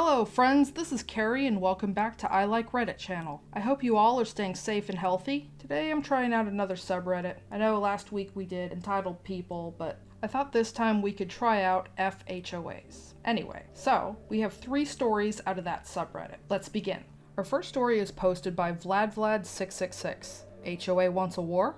Hello friends, this is Carrie and welcome back to I Like Reddit channel. I hope you all are staying safe and healthy. Today I'm trying out another subreddit. I know last week we did entitled people, but I thought this time we could try out HOAs. Anyway, so we have 3 stories out of that subreddit. Let's begin. Our first story is posted by VladVlad666. HOA Wants a War?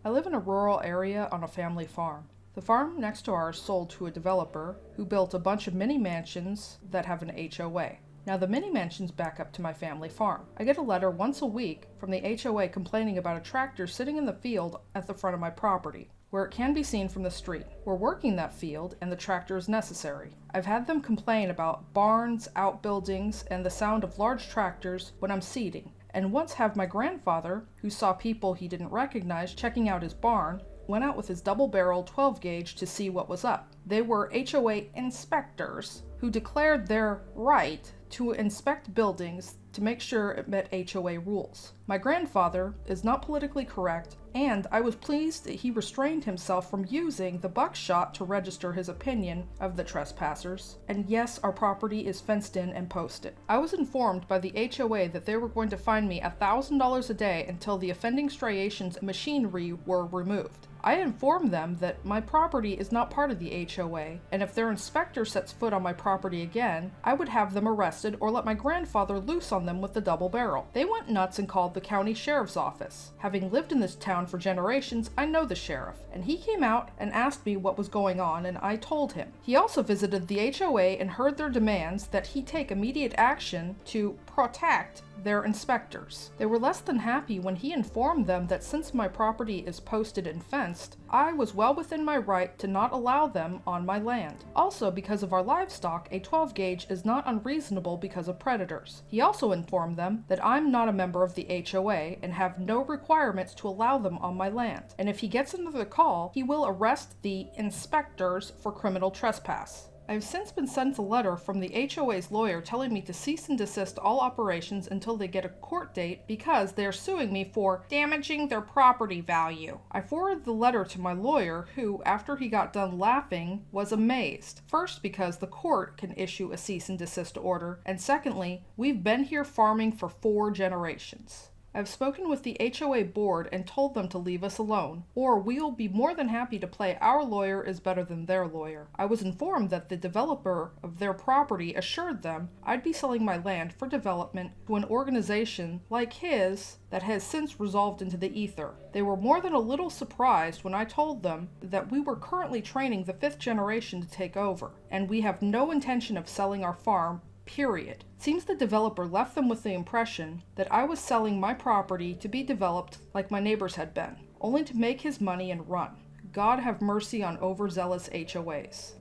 I live in a rural area on a family farm. The farm next to ours sold to a developer who built a bunch of mini mansions that have an HOA. Now the mini mansions back up to my family farm. I get a letter once a week from the HOA complaining about a tractor sitting in the field at the front of my property, where it can be seen from the street. We're working that field and the tractor is necessary. I've had them complain about barns, outbuildings, and the sound of large tractors when I'm seeding. And once have my grandfather, who saw people he didn't recognize checking out his barn, went out with his double-barrel 12-gauge to see what was up. They were HOA inspectors who declared their right to inspect buildings to make sure it met HOA rules. My grandfather is not politically correct, and I was pleased that he restrained himself from using the buckshot to register his opinion of the trespassers. And yes, our property is fenced in and posted. I was informed by the HOA that they were going to fine me $1,000 a day until the offending striations and machinery were removed. I informed them that my property is not part of the HOA, and if their inspector sets foot on my property again, I would have them arrested or let my grandfather loose on them with the double barrel. They went nuts and called the county sheriff's office. Having lived in this town for generations, I know the sheriff, and he came out and asked me what was going on, and I told him. He also visited the HOA and heard their demands that he take immediate action to protect their inspectors. They were less than happy when he informed them that since my property is posted and fenced, I was well within my right to not allow them on my land. Also, because of our livestock, a 12-gauge is not unreasonable because of predators. He also informed them that I'm not a member of the HOA and have no requirements to allow them on my land. And if he gets another call, he will arrest the inspectors for criminal trespass. I have since been sent a letter from the HOA's lawyer telling me to cease and desist all operations until they get a court date because they are suing me for damaging their property value. I forwarded the letter to my lawyer who, after he got done laughing, was amazed. First, because the court can issue a cease and desist order, and secondly, we've been here farming for 4 generations. I've spoken with the HOA board and told them to leave us alone, or we'll be more than happy to play our lawyer is better than their lawyer. I was informed that the developer of their property assured them I'd be selling my land for development to an organization like his that has since resolved into the ether. They were more than a little surprised when I told them that we were currently training the 5th generation to take over, and we have no intention of selling our farm. Period. Seems the developer left them with the impression that I was selling my property to be developed like my neighbors had been, only to make his money and run. God have mercy on overzealous HOAs.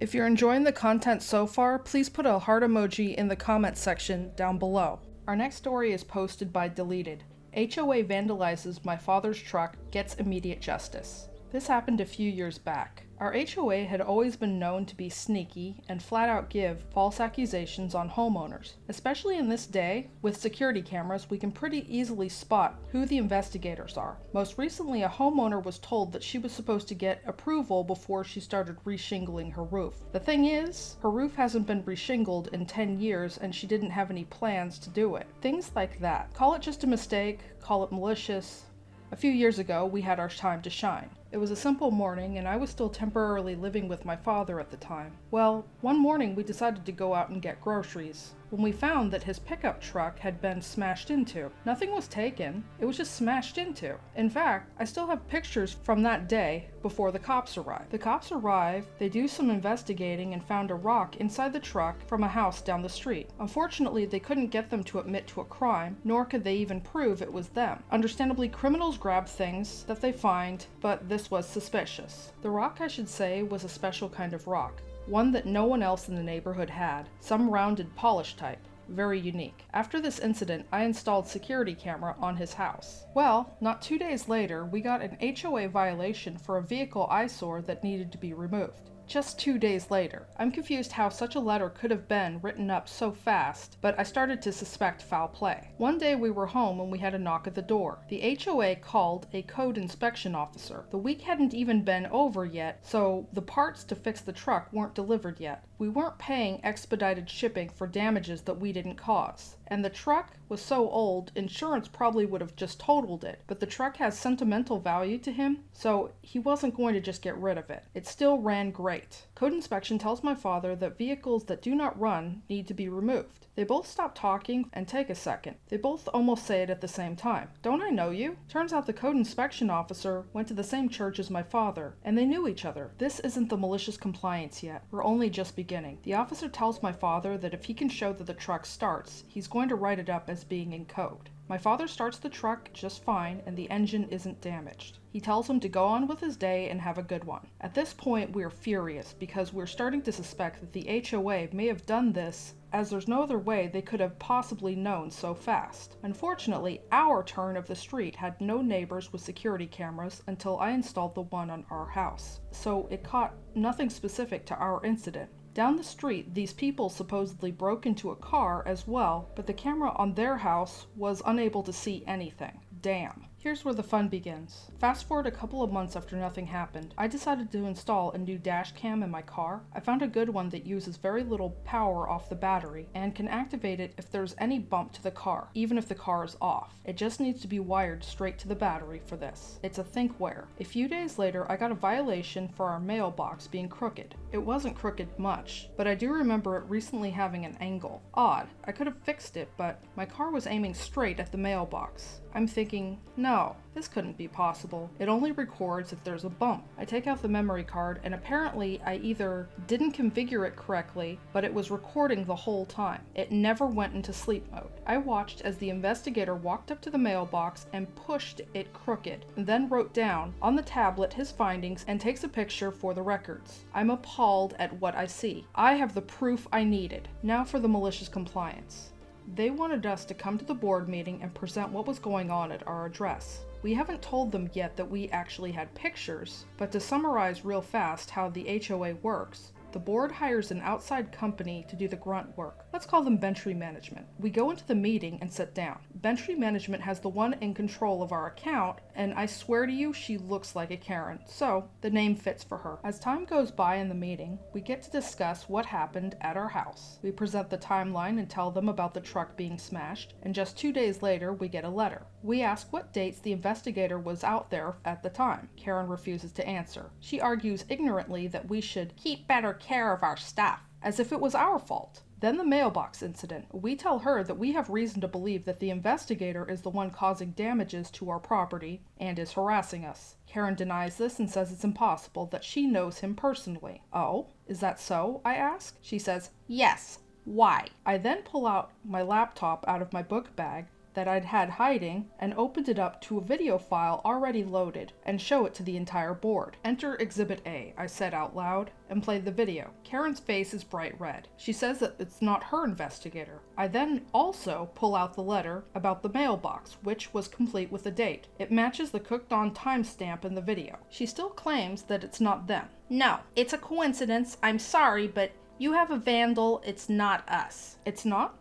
If you're enjoying the content so far, please put a heart emoji in the comments section down below. Our next story is posted by Deleted. HOA vandalizes my father's truck, gets immediate justice. This happened a few years back. Our HOA had always been known to be sneaky and flat out give false accusations on homeowners. Especially in this day, with security cameras, we can pretty easily spot who the investigators are. Most recently, a homeowner was told that she was supposed to get approval before she started reshingling her roof. The thing is, her roof hasn't been reshingled in 10 years and she didn't have any plans to do it. Things like that. Call it just a mistake, call it malicious. A few years ago, we had our time to shine. It was a simple morning, and I was still temporarily living with my father at the time. Well, one morning we decided to go out and get groceries, when we found that his pickup truck had been smashed into. Nothing was taken, it was just smashed into. In fact, I still have pictures from that day before the cops arrived. The cops arrived, they do some investigating and found a rock inside the truck from a house down the street. Unfortunately, they couldn't get them to admit to a crime, nor could they even prove it was them. Understandably, criminals grab things that they find, but this was suspicious. The rock, I should say, was a special kind of rock. One that no one else in the neighborhood had, some rounded polish type, very unique. After this incident, I installed security camera on his house. Well, not 2 days later, we got an HOA violation for a vehicle eyesore that needed to be removed. just 2 days later. I'm confused how such a letter could have been written up so fast, but I started to suspect foul play. One day we were home and we had a knock at the door. The HOA called a code inspection officer. The week hadn't even been over yet, so the parts to fix the truck weren't delivered yet. We weren't paying expedited shipping for damages that we didn't cause. And the truck was so old, insurance probably would have just totaled it, but the truck has sentimental value to him, so he wasn't going to just get rid of it. It still ran great. Code inspection tells my father that vehicles that do not run need to be removed. They both stop talking and take a second. They both almost say it at the same time. Don't I know you? Turns out the code inspection officer went to the same church as my father, and they knew each other. This isn't the malicious compliance yet. We're only just beginning. The officer tells my father that if he can show that the truck starts, he's going to write it up as being in code. My father starts the truck just fine and the engine isn't damaged. He tells him to go on with his day and have a good one. At this point, we're furious because we're starting to suspect that the HOA may have done this, as there's no other way they could have possibly known so fast. Unfortunately, our turn of the street had no neighbors with security cameras until I installed the one on our house, so it caught nothing specific to our incident. Down the street, these people supposedly broke into a car as well, but the camera on their house was unable to see anything. Damn. Here's where the fun begins. Fast forward a couple of months after nothing happened, I decided to install a new dash cam in my car. I found a good one that uses very little power off the battery and can activate it if there's any bump to the car, even if the car is off. It just needs to be wired straight to the battery for this. It's a thinkware. A few days later, I got a violation for our mailbox being crooked. It wasn't crooked much, but I do remember it recently having an angle. Odd. I could have fixed it, but my car was aiming straight at the mailbox. I'm thinking, no, this couldn't be possible. It only records if there's a bump. I take out the memory card, and apparently I either didn't configure it correctly, but it was recording the whole time. It never went into sleep mode. I watched as the investigator walked up to the mailbox and pushed it crooked, and then wrote down on the tablet his findings and takes a picture for the records. I'm appalled at what I see. I have the proof I needed. Now for the malicious compliance. They wanted us to come to the board meeting and present what was going on at our address. We haven't told them yet that we actually had pictures, but to summarize real fast how the HOA works, the board hires an outside company to do the grunt work. Let's call them Bentree Management. We go into the meeting and sit down. Bentree Management has the one in control of our account, and I swear to you, she looks like a Karen, so the name fits for her. As time goes by in the meeting, we get to discuss what happened at our house. We present the timeline and tell them about the truck being smashed, and just 2 days later, we get a letter. We ask what dates the investigator was out there at the time. Karen refuses to answer. She argues ignorantly that we should keep better care of our stuff, as if it was our fault. Then the mailbox incident. We tell her that we have reason to believe that the investigator is the one causing damages to our property and is harassing us. Karen denies this and says it's impossible, that she knows him personally. Oh, is that so? I ask. She says, yes. Why? I then pull out my laptop out of my book bag that I'd had hiding and opened it up to a video file already loaded and show it to the entire board. Enter Exhibit A, I said out loud, and played the video. Karen's face is bright red. She says that it's not her investigator. I then also pull out the letter about the mailbox, which was complete with a date. It matches the cooked on timestamp in the video. She still claims that it's not them. No, it's a coincidence. I'm sorry, but you have a vandal. It's not us. It's not?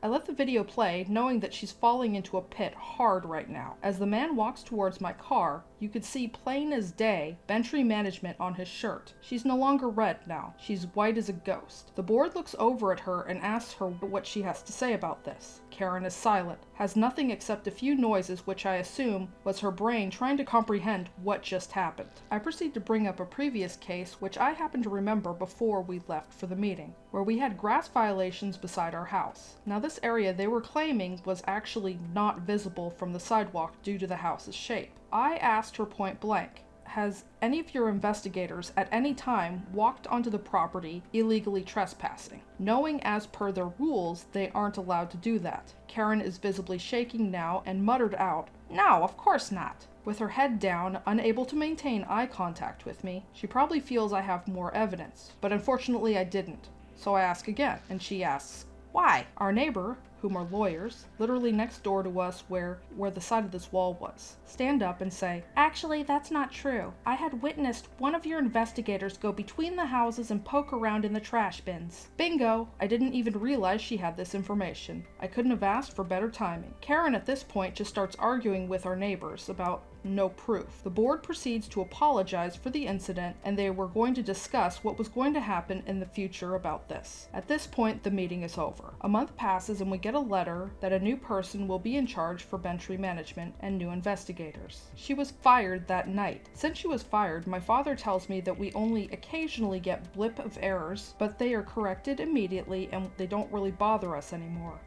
I let the video play, knowing that she's falling into a pit hard right now. As the man walks towards my car, you could see plain as day Bentree Management on his shirt. She's no longer red now. She's white as a ghost. The board looks over at her and asks her what she has to say about this. Karen is silent, has nothing except a few noises, which I assume was her brain trying to comprehend what just happened. I proceed to bring up a previous case which I happen to remember before we left for the meeting, where we had grass violations beside our house. Now this area they were claiming was actually not visible from the sidewalk due to the house's shape. I asked her point blank, has any of your investigators at any time walked onto the property illegally trespassing, knowing as per their rules they aren't allowed to do that? Karen is visibly shaking now and muttered out, no, of course not. With her head down, unable to maintain eye contact with me, she probably feels I have more evidence, but unfortunately I didn't. So I ask again, and she asks, why? Our neighbor, whom are lawyers, literally next door to us where the side of this wall was, stand up and say, actually, that's not true. I had witnessed one of your investigators go between the houses and poke around in the trash bins. Bingo! I didn't even realize she had this information. I couldn't have asked for better timing. Karen at this point just starts arguing with our neighbors about no proof. The board proceeds to apologize for the incident, and they were going to discuss what was going to happen in the future about this. At this point, the meeting is over. A month passes and we get a letter that a new person will be in charge for Bentry management and new investigators. She was fired that night. Since she was fired, my father tells me that we only occasionally get blip of errors, but they are corrected immediately and they don't really bother us anymore.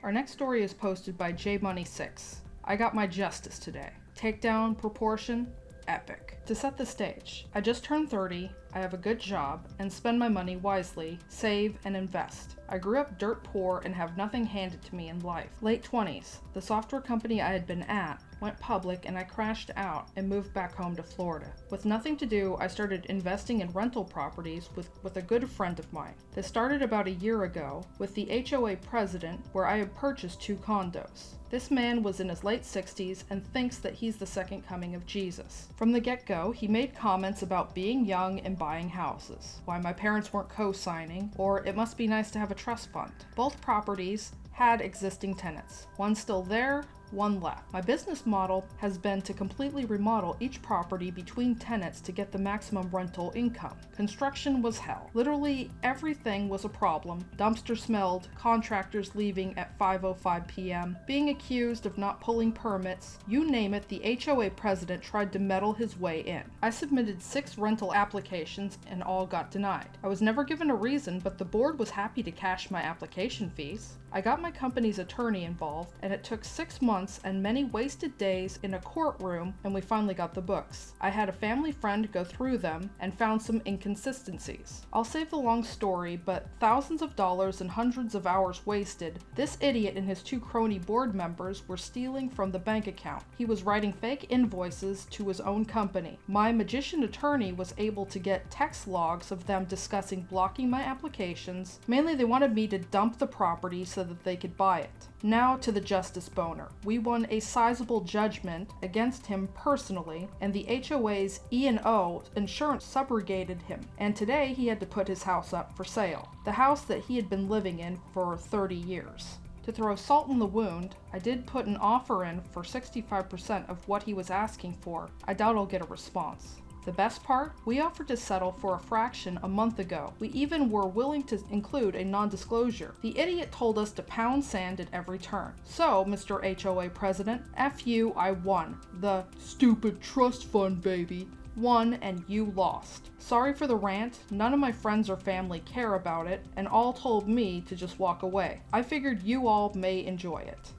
Our next story is posted by JMoney6. I got my justice today. Takedown, proportion, epic. To set the stage, I just turned 30, I have a good job, and spend my money wisely, save and invest. I grew up dirt poor and have nothing handed to me in life. Late 20s, the software company I had been at went public and I crashed out and moved back home to Florida. With nothing to do, I started investing in rental properties with a good friend of mine. This started about a year ago with the HOA president, where I had purchased 2 condos. This man was in his late 60s and thinks that he's the second coming of Jesus. From the get-go, he made comments about being young and buying houses, why my parents weren't co-signing, or it must be nice to have a trust fund. Both properties had existing tenants. One still there, one left. My business model has been to completely remodel each property between tenants to get the maximum rental income. Construction was hell. Literally everything was a problem. Dumpster smelled, contractors leaving at 5:05 p.m., being accused of not pulling permits. You name it, the HOA president tried to meddle his way in. I submitted 6 rental applications and all got denied. I was never given a reason, but the board was happy to cash my application fees. I got my company's attorney involved, and it took 6 months and many wasted days in a courtroom, and we finally got the books. I had a family friend go through them and found some inconsistencies. I'll save the long story, but thousands of dollars and hundreds of hours wasted. This idiot and his 2 crony board members were stealing from the bank account. He was writing fake invoices to his own company. My magician attorney was able to get text logs of them discussing blocking my applications. Mainly they wanted me to dump the property so that they could buy it. Now to the justice boner. We won a sizable judgment against him personally, and the HOA's E&O insurance subrogated him, and today he had to put his house up for sale. The house that he had been living in for 30 years. To throw salt in the wound, I did put an offer in for 65% of what he was asking for. I doubt I'll get a response. The best part? We offered to settle for a fraction a month ago. We even were willing to include a non-disclosure. The idiot told us to pound sand at every turn. So, Mr. HOA President, F you, I won. The stupid trust fund, baby. Won and you lost. Sorry for the rant, none of my friends or family care about it, and all told me to just walk away. I figured you all may enjoy it.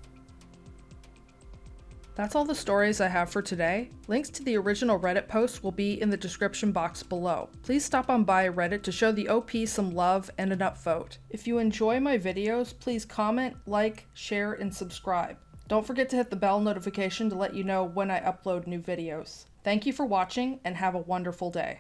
That's all the stories I have for today. Links to the original Reddit post will be in the description box below. Please stop on by Reddit to show the OP some love and an upvote. If you enjoy my videos, please comment, like, share, and subscribe. Don't forget to hit the bell notification to let you know when I upload new videos. Thank you for watching and have a wonderful day.